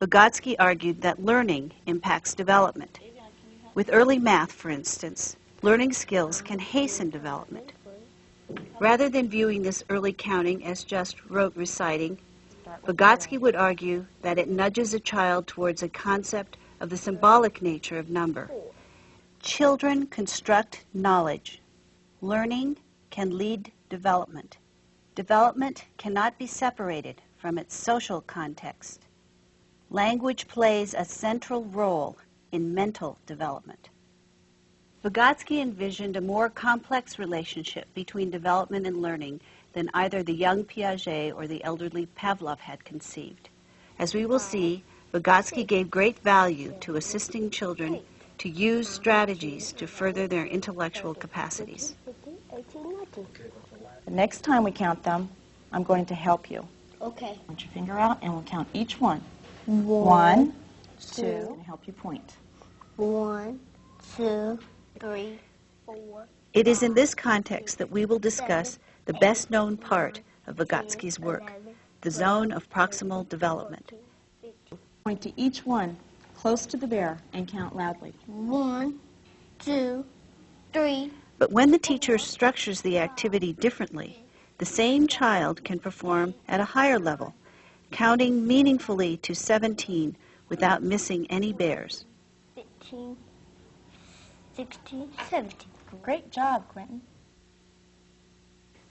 Vygotsky argued that learning impacts development. With early math, for instance, learning skills can hasten development. Rather than viewing this early counting as just rote reciting, Vygotsky would argue that it nudges a child towards a concept of the symbolic nature of number. Children construct knowledge. Learning can lead development. Development cannot be separated from its social context. Language plays a central role in mental development. Vygotsky envisioned a more complex relationship between development and learning than either the young Piaget or the elderly Pavlov had conceived. As we will see, Vygotsky gave great value to assisting children to use strategies to further their intellectual capacities. The next time we count them, I'm going to help you. Okay. Put your finger out and we'll count each one. 1, 2, and help you point. 1, 2, 3, 4. It is in this context that we will discuss the best-known part of Vygotsky's work, the zone of proximal development. Point to each one close to the bear and count loudly. 1, 2, 3. But when the teacher structures the activity differently, the same child can perform at a higher level, counting meaningfully to 17 without missing any bears. 15, 16, 17. Great job, Quentin.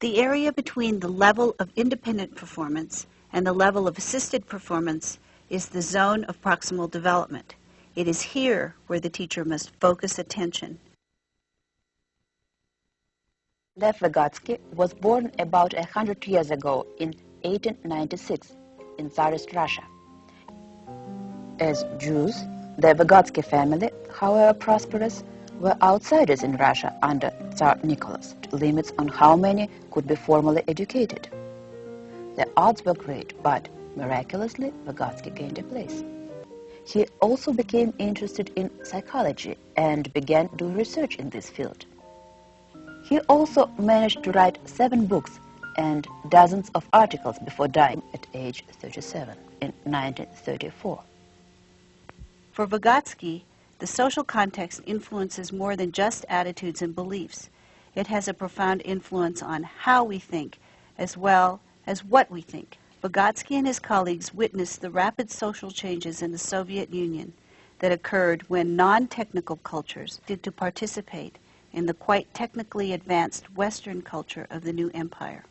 The area between the level of independent performance and the level of assisted performance is the zone of proximal development. It is here where the teacher must focus attention. Lev Vygotsky was born about 100 years ago in 1896 in Tsarist Russia. As Jews, the Vygotsky family, however prosperous, were outsiders in Russia under Tsar Nicholas, limits on how many could be formally educated. The odds were great, but miraculously, Vygotsky gained a place. He also became interested in psychology and began doing research in this field. He also managed to write 7 books and dozens of articles before dying at age 37 in 1934. For Vygotsky, the social context influences more than just attitudes and beliefs. It has a profound influence on how we think, as well as what we think. Vygotsky and his colleagues witnessed the rapid social changes in the Soviet Union that occurred when non-technical cultures did to participate in the quite technically advanced Western culture of the new empire.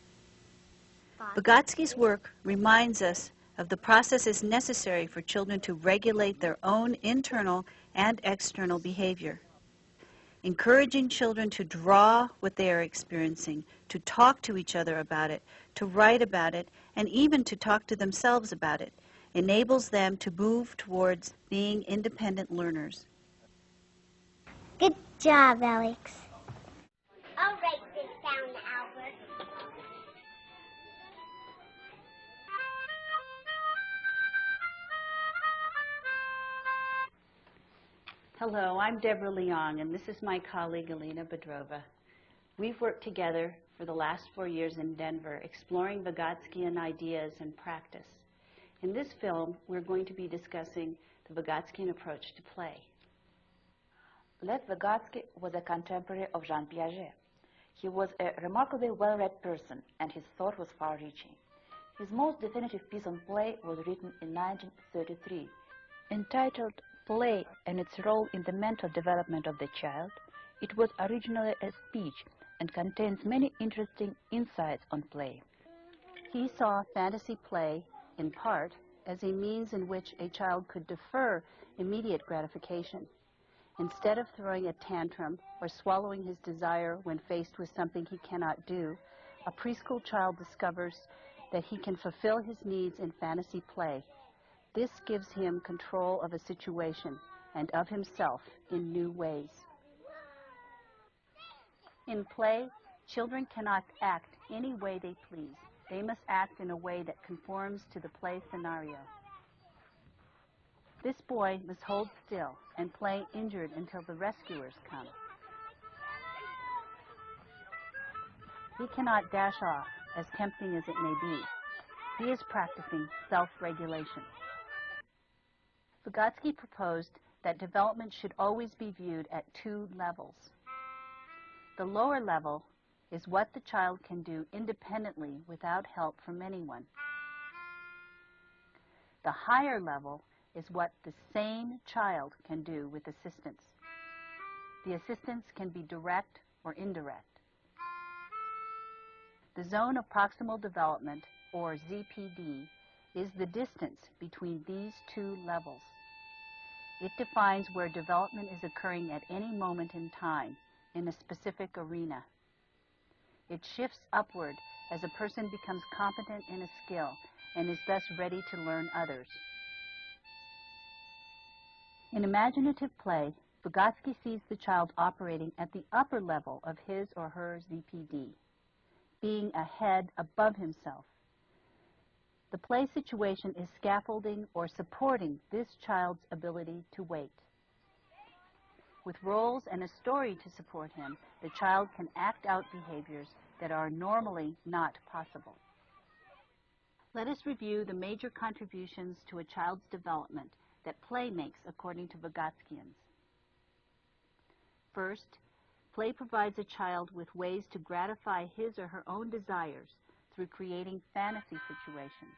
Vygotsky's work reminds us of the processes necessary for children to regulate their own internal and external behavior. Encouraging children to draw what they are experiencing, to talk to each other about it, to write about it, and even to talk to themselves about it, enables them to move towards being independent learners. Good job, Alex. I'll write this down, Albert. Hello, I'm Deborah Leong, and this is my colleague, Alina Bedrova. We've worked together for the last 4 years in Denver, exploring Vygotskyan ideas and practice. In this film, we're going to be discussing the Vygotskyan approach to play. Lev Vygotsky was a contemporary of Jean Piaget. He was a remarkably well-read person, and his thought was far-reaching. His most definitive piece on play was written in 1933, entitled Play and Its Role in the Mental Development of the Child. It was originally a speech and contains many interesting insights on play. He saw fantasy play, in part, as a means in which a child could defer immediate gratification. Instead of throwing a tantrum or swallowing his desire when faced with something he cannot do, a preschool child discovers that he can fulfill his needs in fantasy play. This gives him control of a situation and of himself in new ways. In play, children cannot act any way they please. They must act in a way that conforms to the play scenario. This boy must hold still and play injured until the rescuers come. He cannot dash off, as tempting as it may be. He is practicing self-regulation. Vygotsky proposed that development should always be viewed at two levels. The lower level is what the child can do independently without help from anyone. The higher level is what the same child can do with assistance. The assistance can be direct or indirect. The zone of proximal development, or ZPD, is the distance between these two levels. It defines where development is occurring at any moment in time in a specific arena. It shifts upward as a person becomes competent in a skill and is thus ready to learn others. In imaginative play, Vygotsky sees the child operating at the upper level of his or her ZPD, being a head above himself. The play situation is scaffolding or supporting this child's ability to wait. With roles and a story to support him, the child can act out behaviors that are normally not possible. Let us review the major contributions to a child's development that play makes according to Vygotskians. First, play provides a child with ways to gratify his or her own desires through creating fantasy situations.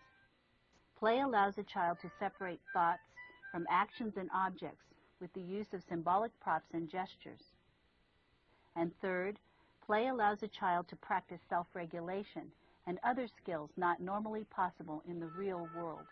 Play allows a child to separate thoughts from actions and objects with the use of symbolic props and gestures. And third, play allows a child to practice self-regulation and other skills not normally possible in the real world.